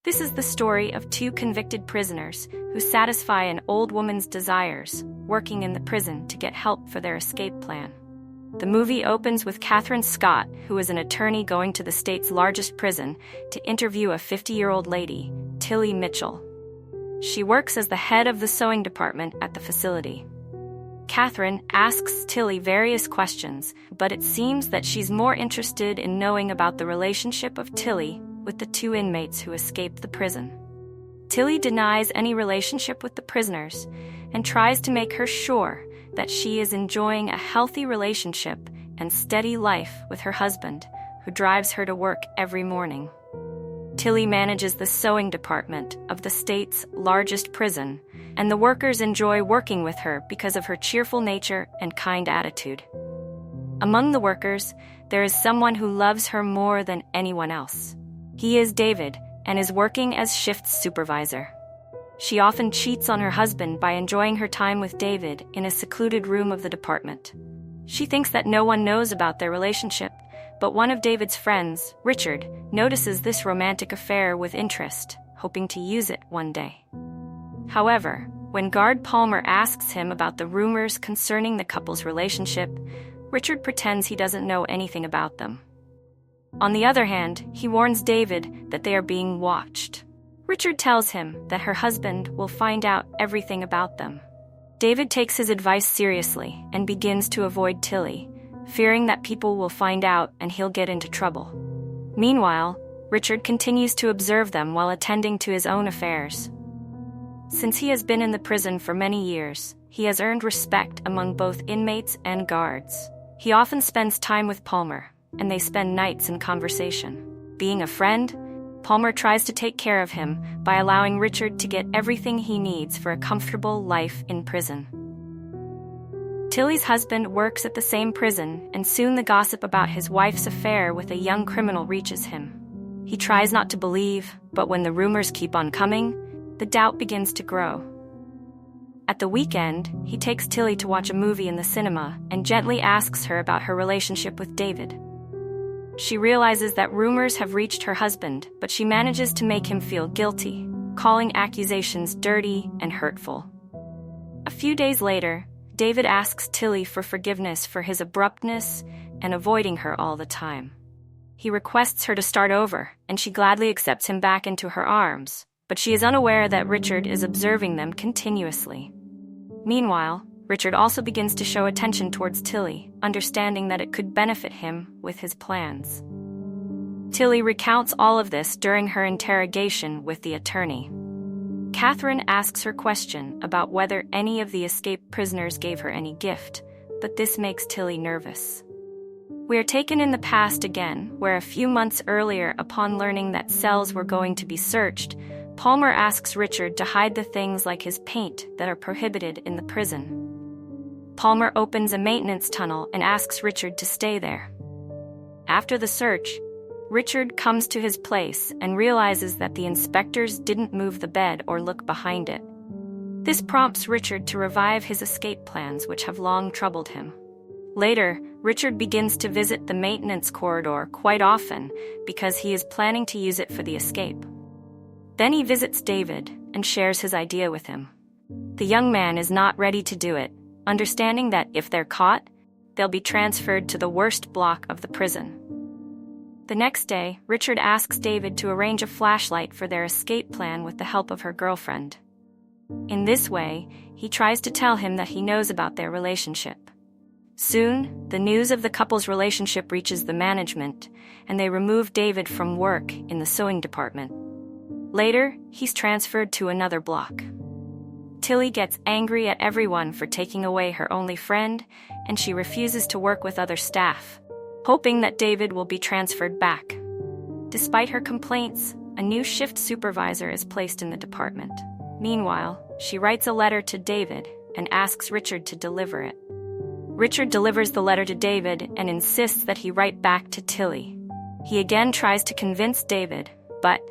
This is the story of two convicted prisoners who satisfy an old woman's desires, working in the prison to get help for their escape plan. The movie opens with Catherine Scott, who is an attorney going to the state's largest prison to interview a 50-year-old lady, Tilly Mitchell. She works as the head of the sewing department at the facility. Catherine asks Tilly various questions, but it seems that she's more interested in knowing about the relationship of Tilly with the two inmates who escaped the prison. Tilly denies any relationship with the prisoners and tries to make her sure that she is enjoying a healthy relationship and steady life with her husband, who drives her to work every morning. Tilly manages the sewing department of the state's largest prison, and the workers enjoy working with her because of her cheerful nature and kind attitude. Among the workers, there is someone who loves her more than anyone else. He is David, and is working as shift supervisor. She often cheats on her husband by enjoying her time with David in a secluded room of the department. She thinks that no one knows about their relationship, but one of David's friends, Richard, notices this romantic affair with interest, hoping to use it one day. However, when guard Palmer asks him about the rumors concerning the couple's relationship, Richard pretends he doesn't know anything about them. On the other hand, he warns David that they are being watched. Richard tells him that her husband will find out everything about them. David takes his advice seriously and begins to avoid Tilly, fearing that people will find out and he'll get into trouble. Meanwhile, Richard continues to observe them while attending to his own affairs. Since he has been in the prison for many years, he has earned respect among both inmates and guards. He often spends time with Palmer, and they spend nights in conversation. Being a friend, Palmer tries to take care of him by allowing Richard to get everything he needs for a comfortable life in prison. Tilly's husband works at the same prison, and soon the gossip about his wife's affair with a young criminal reaches him. He tries not to believe, but when the rumors keep on coming, the doubt begins to grow. At the weekend, he takes Tilly to watch a movie in the cinema and gently asks her about her relationship with David. She realizes that rumors have reached her husband, but she manages to make him feel guilty, calling accusations dirty and hurtful. A few days later, David asks Tilly for forgiveness for his abruptness and avoiding her all the time. He requests her to start over, and she gladly accepts him back into her arms, but she is unaware that Richard is observing them continuously. Meanwhile, Richard also begins to show attention towards Tilly, understanding that it could benefit him with his plans. Tilly recounts all of this during her interrogation with the attorney. Catherine asks her question about whether any of the escaped prisoners gave her any gift, but this makes Tilly nervous. We are taken in the past again, where a few months earlier, upon learning that cells were going to be searched, Palmer asks Richard to hide the things like his paint that are prohibited in the prison. Palmer opens a maintenance tunnel and asks Richard to stay there. After the search, Richard comes to his place and realizes that the inspectors didn't move the bed or look behind it. This prompts Richard to revive his escape plans, which have long troubled him. Later, Richard begins to visit the maintenance corridor quite often because he is planning to use it for the escape. Then he visits David and shares his idea with him. The young man is not ready to do it, understanding that if they're caught, they'll be transferred to the worst block of the prison. The next day, Richard asks David to arrange a flashlight for their escape plan with the help of her girlfriend. In this way, he tries to tell him that he knows about their relationship. Soon, the news of the couple's relationship reaches the management, and they remove David from work in the sewing department. Later, he's transferred to another block. Tilly gets angry at everyone for taking away her only friend, and she refuses to work with other staff, hoping that David will be transferred back. Despite her complaints, a new shift supervisor is placed in the department. Meanwhile, she writes a letter to David and asks Richard to deliver it. Richard delivers the letter to David and insists that he write back to Tilly. He again tries to convince David, but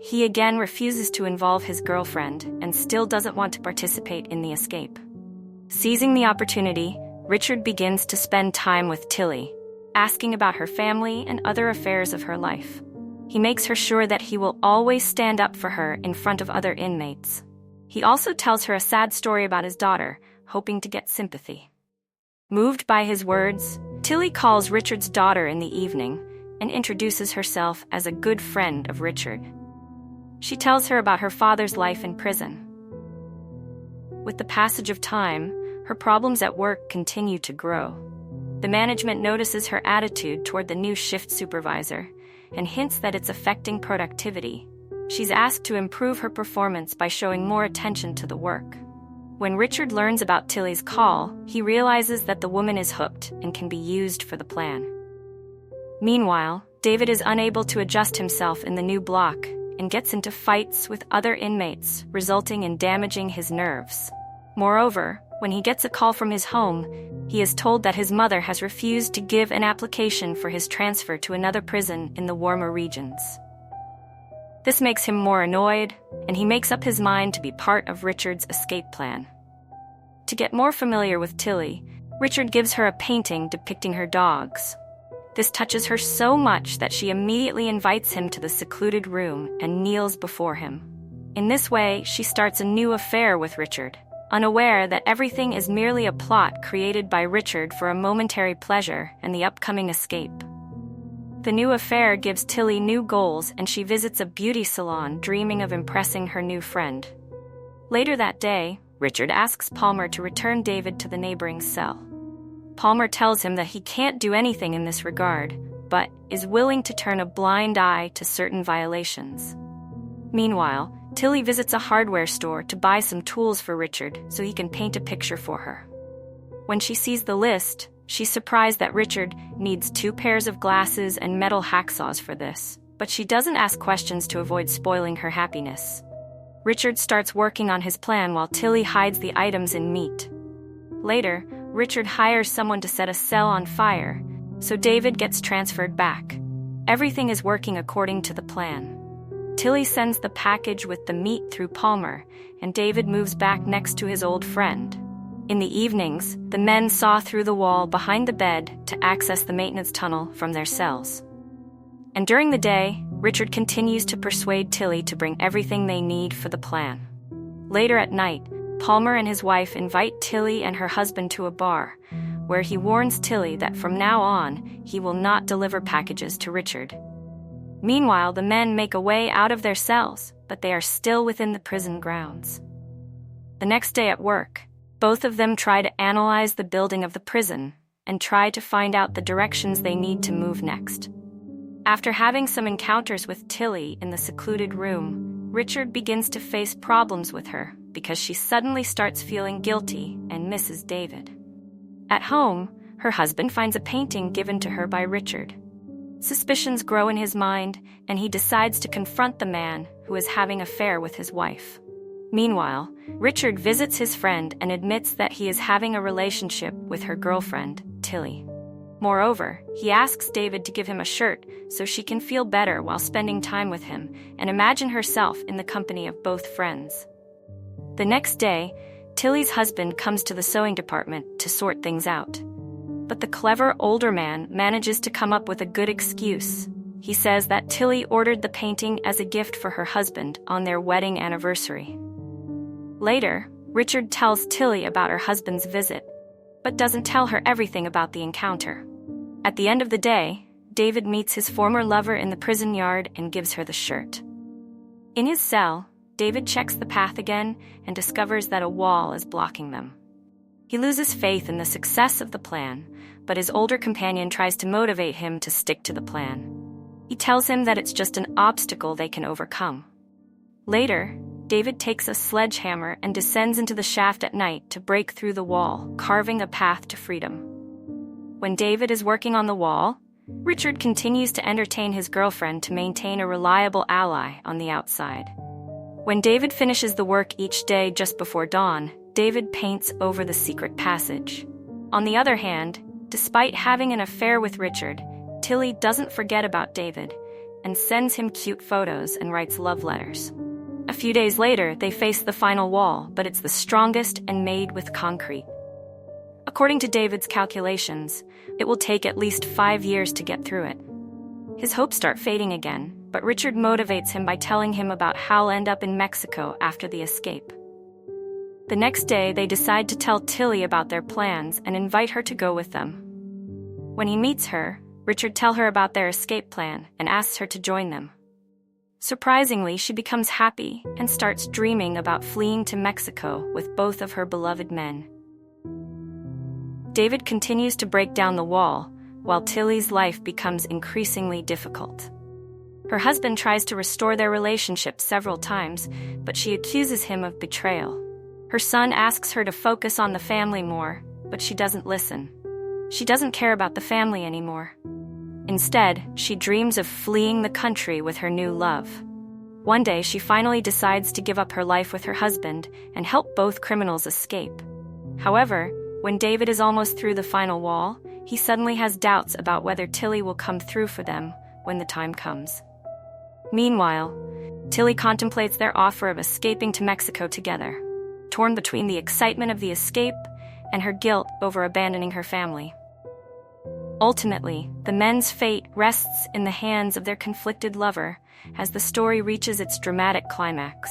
he again refuses to involve his girlfriend and still doesn't want to participate in the escape. Seizing the opportunity, Richard begins to spend time with Tilly, asking about her family and other affairs of her life. He makes her sure that he will always stand up for her in front of other inmates. He also tells her a sad story about his daughter, hoping to get sympathy. Moved by his words, Tilly calls Richard's daughter in the evening and introduces herself as a good friend of Richard. She tells her about her father's life in prison. With the passage of time, her problems at work continue to grow. The management notices her attitude toward the new shift supervisor and hints that it's affecting productivity. She's asked to improve her performance by showing more attention to the work. When Richard learns about Tilly's call, he realizes that the woman is hooked and can be used for the plan. Meanwhile, David is unable to adjust himself in the new block and gets into fights with other inmates, resulting in damaging his nerves. Moreover, when he gets a call from his home, he is told that his mother has refused to give an application for his transfer to another prison in the warmer regions. This makes him more annoyed, and he makes up his mind to be part of Richard's escape plan. To get more familiar with Tilly, Richard gives her a painting depicting her dogs. This touches her so much that she immediately invites him to the secluded room and kneels before him. In this way, she starts a new affair with Richard, unaware that everything is merely a plot created by Richard for a momentary pleasure and the upcoming escape. The new affair gives Tilly new goals, and she visits a beauty salon dreaming of impressing her new friend. Later that day, Richard asks Palmer to return David to the neighboring cell. Palmer tells him that he can't do anything in this regard, but is willing to turn a blind eye to certain violations. Meanwhile, Tilly visits a hardware store to buy some tools for Richard so he can paint a picture for her. When she sees the list, she's surprised that Richard needs 2 pairs of glasses and metal hacksaws for this, but she doesn't ask questions to avoid spoiling her happiness. Richard starts working on his plan while Tilly hides the items in meat. Later, Richard hires someone to set a cell on fire, so David gets transferred back. Everything is working according to the plan. Tilly sends the package with the meat through Palmer, and David moves back next to his old friend. In the evenings, the men saw through the wall behind the bed to access the maintenance tunnel from their cells. And during the day, Richard continues to persuade Tilly to bring everything they need for the plan. Later at night, Palmer and his wife invite Tilly and her husband to a bar, where he warns Tilly that from now on, he will not deliver packages to Richard. Meanwhile, the men make a way out of their cells, but they are still within the prison grounds. The next day at work, both of them try to analyze the building of the prison and try to find out the directions they need to move next. After having some encounters with Tilly in the secluded room, Richard begins to face problems with her because she suddenly starts feeling guilty and misses David. At home, her husband finds a painting given to her by Richard. Suspicions grow in his mind, and he decides to confront the man who is having an affair with his wife. Meanwhile, Richard visits his friend and admits that he is having a relationship with her girlfriend, Tilly. Moreover, he asks David to give him a shirt so she can feel better while spending time with him and imagine herself in the company of both friends. The next day, Tilly's husband comes to the sewing department to sort things out. But the clever older man manages to come up with a good excuse. He says that Tilly ordered the painting as a gift for her husband on their wedding anniversary. Later, Richard tells Tilly about her husband's visit, but doesn't tell her everything about the encounter. At the end of the day, David meets his former lover in the prison yard and gives her the shirt. In his cell, David checks the path again and discovers that a wall is blocking them. He loses faith in the success of the plan, but his older companion tries to motivate him to stick to the plan. He tells him that it's just an obstacle they can overcome. Later, David takes a sledgehammer and descends into the shaft at night to break through the wall, carving a path to freedom. When David is working on the wall, Richard continues to entertain his girlfriend to maintain a reliable ally on the outside. When David finishes the work each day just before dawn, David paints over the secret passage. On the other hand, despite having an affair with Richard, Tilly doesn't forget about David and sends him cute photos and writes love letters. A few days later, they face the final wall, but it's the strongest and made with concrete. According to David's calculations, it will take at least 5 years to get through it. His hopes start fading again, but Richard motivates him by telling him about how'll end up in Mexico after the escape. The next day, they decide to tell Tilly about their plans and invite her to go with them. When he meets her, Richard tells her about their escape plan and asks her to join them. Surprisingly, she becomes happy and starts dreaming about fleeing to Mexico with both of her beloved men. David continues to break down the wall, while Tilly's life becomes increasingly difficult. Her husband tries to restore their relationship several times, but she accuses him of betrayal. Her son asks her to focus on the family more, but she doesn't listen. She doesn't care about the family anymore. Instead, she dreams of fleeing the country with her new love. One day, she finally decides to give up her life with her husband and help both criminals escape. However, when David is almost through the final wall, he suddenly has doubts about whether Tilly will come through for them when the time comes. Meanwhile, Tilly contemplates their offer of escaping to Mexico together, torn between the excitement of the escape and her guilt over abandoning her family. Ultimately, the men's fate rests in the hands of their conflicted lover as the story reaches its dramatic climax.